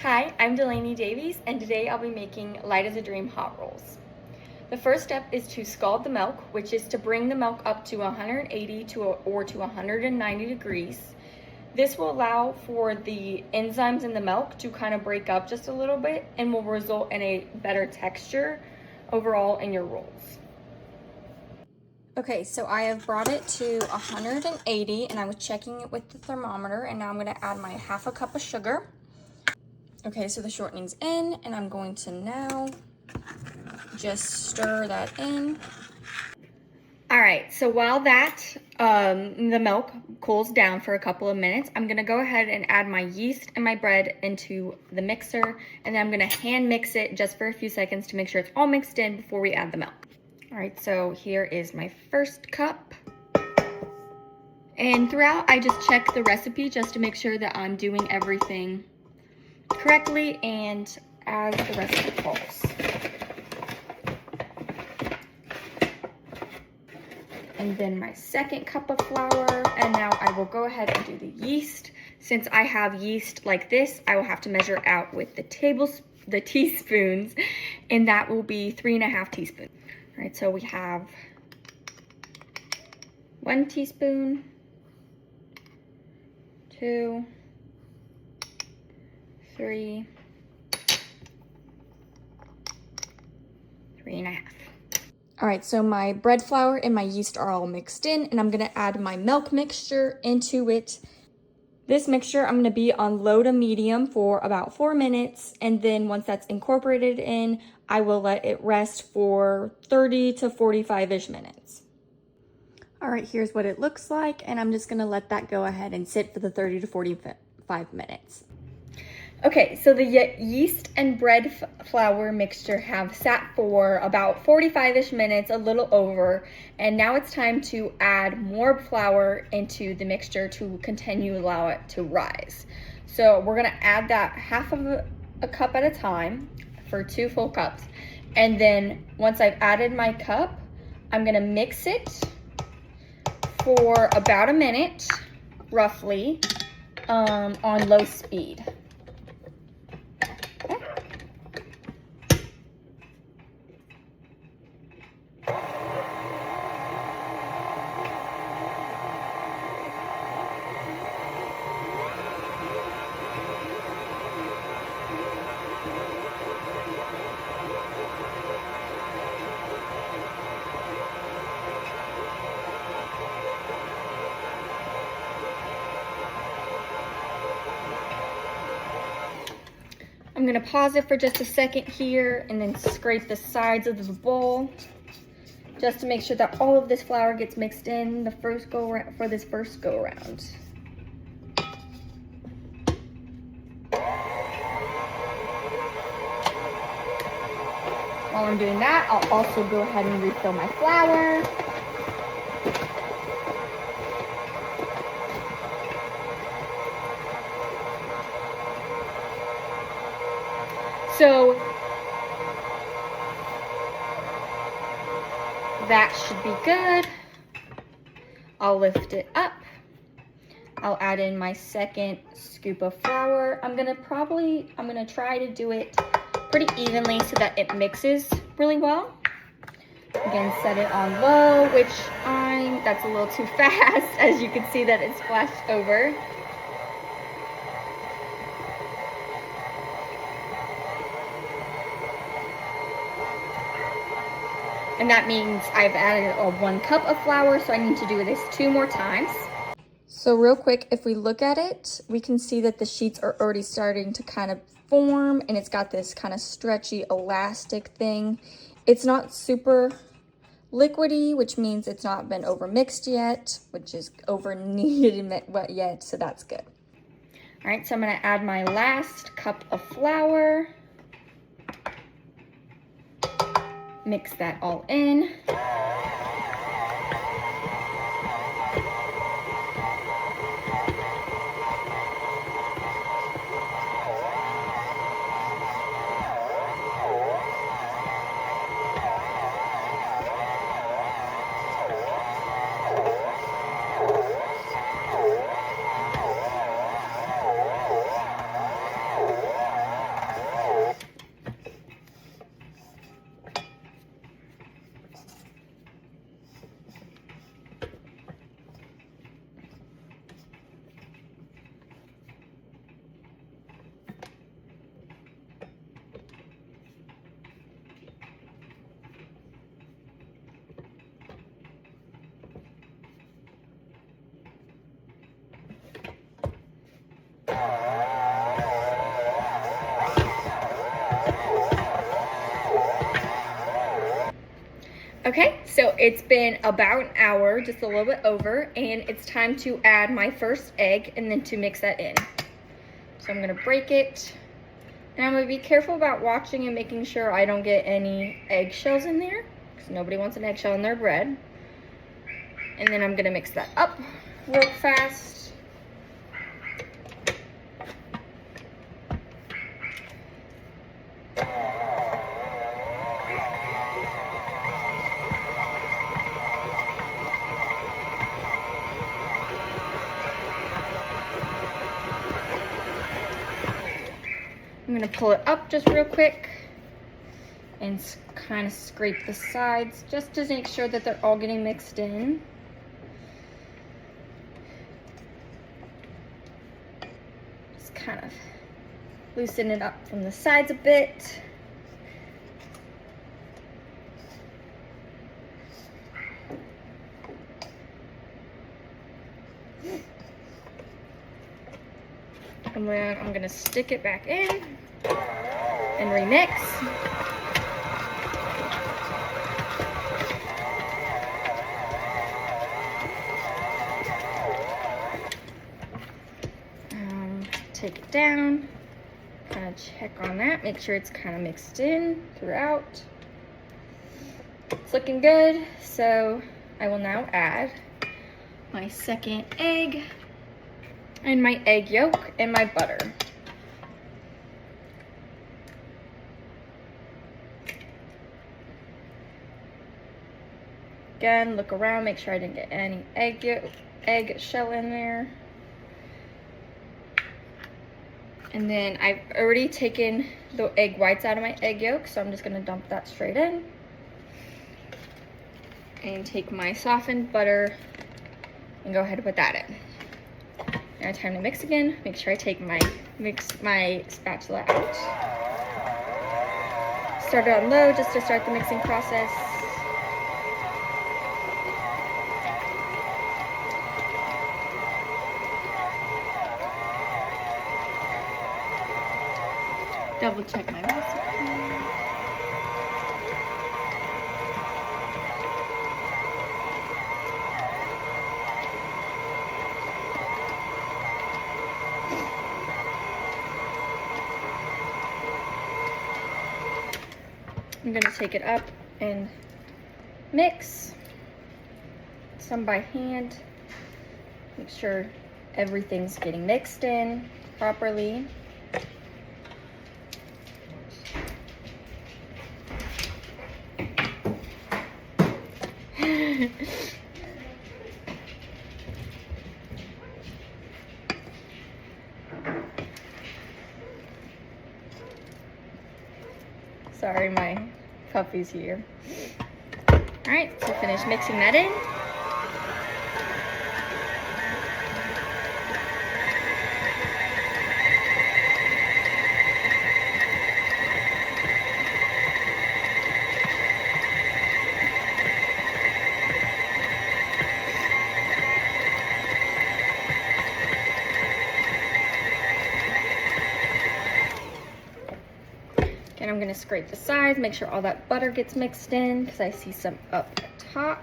Hi, I'm Delaney Davies, and today I'll be making Light as a Dream hot rolls. The first step is to scald the milk, which is to bring the milk up to 180 or to 190 degrees. This will allow for the enzymes in the milk to kind of break up just a little bit and will result in a better texture overall in your rolls. Okay, so I have brought it to 180 and I was checking it with the thermometer, and now I'm going to add my half a cup of sugar. Okay, so the shortening's in, and I'm going to now just stir that in. All right, so while that, the milk cools down for a couple of minutes, I'm gonna go ahead and add my yeast and my bread into the mixer, and then I'm gonna hand mix it just for a few seconds to make sure it's all mixed in before we add the milk. All right, so here is my first cup. And throughout, I just check the recipe just to make sure that I'm doing everything correctly and as the recipe calls. And then my second cup of flour, and now I will go ahead and do the yeast. Since I have yeast like this, I will have to measure out with the teaspoons, and that will be 3.5 teaspoons. All right, so we have 1 teaspoon, 2, 3, 3.5. All right, so my bread flour and my yeast are all mixed in, and I'm gonna add my milk mixture into it. This mixture, I'm gonna be on low to medium for about 4 minutes, and then once that's incorporated in, I will let it rest for 30 to 45-ish minutes. All right, here's what it looks like, and I'm just gonna let that go ahead and sit for the 30 to 45 minutes. Okay, so the yeast and bread flour mixture have sat for about 45-ish minutes, a little over, and now it's time to add more flour into the mixture to continue to allow it to rise. So we're gonna add that half of a cup at a time for 2 full cups. And then once I've added my cup, I'm gonna mix it for about a minute, roughly, on low speed. I'm gonna pause it for just a second here and then scrape the sides of the bowl just to make sure that all of this flour gets mixed in the first go around for this first go around. While I'm doing that, I'll also go ahead and refill my flour. So that should be good. I'll lift it up. I'll add in my second scoop of flour. I'm gonna try to do it pretty evenly so that it mixes really well. Again, set it on low, that's a little too fast. As you can see that it's splashed over. And that means I've added 1 cup of flour, so I need to do this 2 more times. So real quick, if we look at it, we can see that the sheets are already starting to kind of form, and it's got this kind of stretchy elastic thing. It's not super liquidy, which means it's not been over mixed yet, which is over kneaded yet, so that's good. All right, so I'm gonna add my last cup of flour. Mix that all in. so it's been about an hour, just a little bit over, and it's time to add my first egg and then to mix that in. So I'm gonna break it, and I'm gonna be careful about watching and making sure I don't get any eggshells in there, because nobody wants an eggshell in their bread. And then I'm gonna mix that up real fast. I'm gonna pull it up just real quick and kind of scrape the sides just to make sure that they're all getting mixed in. Just kind of loosen it up from the sides a bit. And then I'm gonna stick it back in and remix. Take it down, kind of check on that, make sure it's kind of mixed in throughout. It's looking good, so I will now add my second egg and my egg yolk and my butter. Again, look around, make sure I didn't get any egg shell in there. And then I've already taken the egg whites out of my egg yolk, so I'm just gonna dump that straight in. And take my softened butter and go ahead and put that in. Now time to mix again. Make sure I take my spatula out. Start it on low just to start the mixing process. Double check my recipe. I'm gonna take it up and mix some by hand. Make sure everything's getting mixed in properly. Sorry, my puppy's here. All right, so finish mixing that in. And I'm gonna scrape the sides, make sure all that butter gets mixed in, because I see some up top.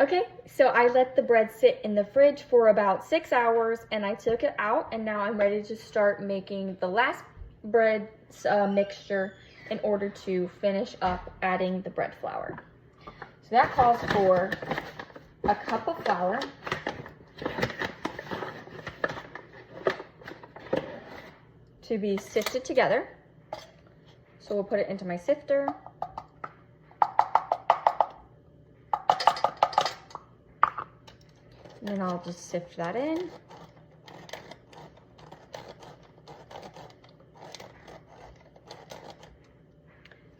Okay, so I let the bread sit in the fridge for about 6 hours, and I took it out, and now I'm ready to start making the last bread mixture in order to finish up adding the bread flour. So that calls for a cup of flour, to be sifted together. So we'll put it into my sifter. And then I'll just sift that in.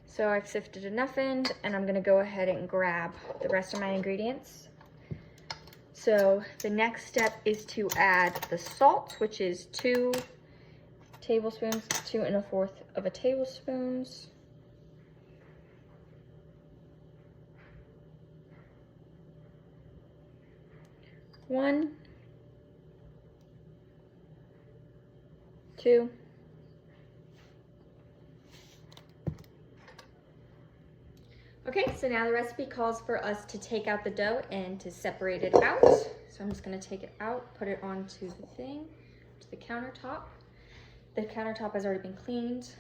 So I've sifted enough in, and I'm gonna go ahead and grab the rest of my ingredients. So the next step is to add the salt, which is 2 tablespoons, 2 1/4 of a tablespoons. 1, 2, okay, so now the recipe calls for us to take out the dough and to separate it out. So I'm just gonna take it out, put it onto the thing, to the countertop. The countertop has already been cleaned.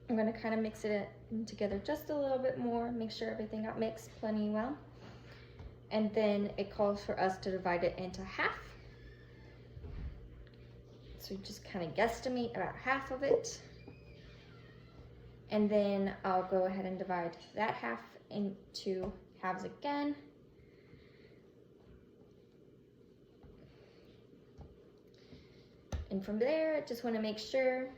I'm gonna kind of mix it together just a little bit more, make sure everything got mixed plenty well. And then it calls for us to divide it into half. So just kind of guesstimate about half of it. And then I'll go ahead and divide that half into halves again. And from there, I just want to make sure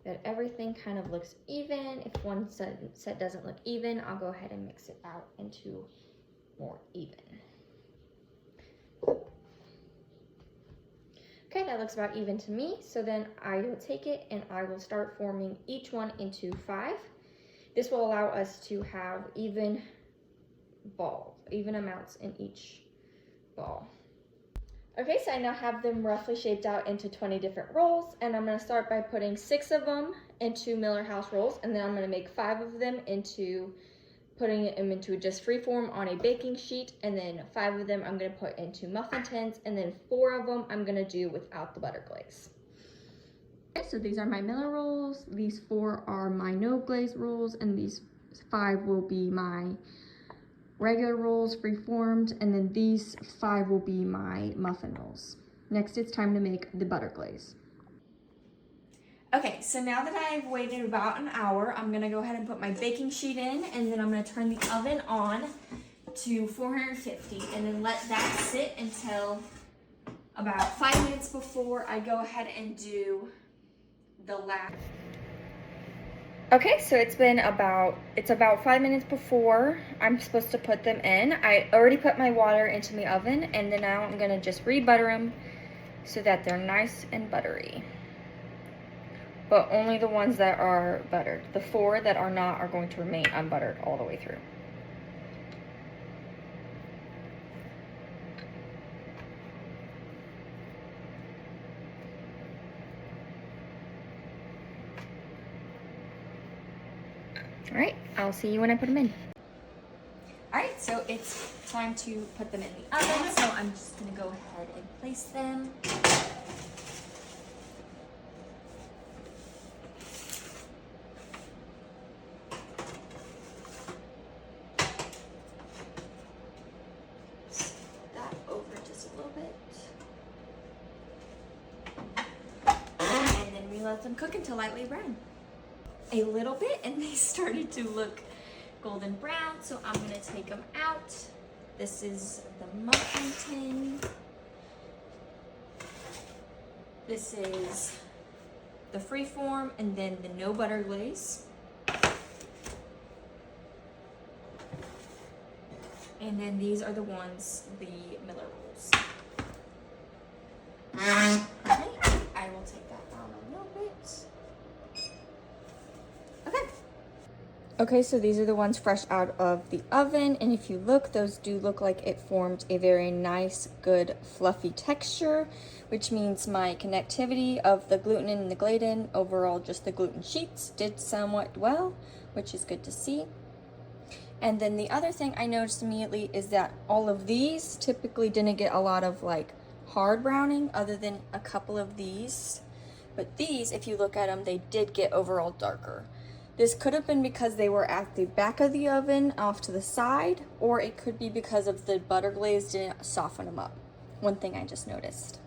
that everything kind of looks even. If one set doesn't look even, I'll go ahead and mix it out into more even. Okay, that looks about even to me. So then I will take it and I will start forming each one into 5. This will allow us to have even amounts in each ball. Okay, so I now have them roughly shaped out into 20 different rolls, and I'm gonna start by putting 6 of them into Miller House rolls, and then I'm gonna make 5 of them into putting them into just free form on a baking sheet, and then 5 of them I'm gonna put into muffin tins, and then 4 of them I'm gonna do without the butter glaze. Okay, so these are my Miller rolls, these 4 are my no glaze rolls, and these 5 will be my regular rolls, free-formed, and then these 5 will be my muffin rolls. Next, it's time to make the butter glaze. Okay, so now that I've waited about an hour, I'm gonna go ahead and put my baking sheet in, and then I'm gonna turn the oven on to 450, and then let that sit until about 5 minutes before I go ahead and do the last. Okay, so it's about 5 minutes before I'm supposed to put them in. I already put my water into my oven, and then now I'm gonna just re-butter them so that they're nice and buttery. But only the ones that are buttered. The 4 that are not are going to remain unbuttered all the way through. All right, I'll see you when I put them in. All right, so it's time to put them in the oven. So I'm just gonna go ahead and place them. That over just a little bit. And then we let them cook until lightly brown. A little bit, and they started to look golden brown, so I'm gonna take them out. This is the muffin tin. This is the freeform, and then the no butter glaze. And then these are the ones, the Miller rolls. Okay, I will take that down a little bit. Okay, so these are the ones fresh out of the oven, and if you look, those do look like it formed a very nice, good, fluffy texture, which means my connectivity of the gluten and the gliadin, overall just the gluten sheets, did somewhat well, which is good to see. And then the other thing I noticed immediately is that all of these typically didn't get a lot of like hard browning other than a couple of these, but these, if you look at them, they did get overall darker. This could have been because they were at the back of the oven off to the side, or it could be because of the butter glaze didn't soften them up. One thing I just noticed.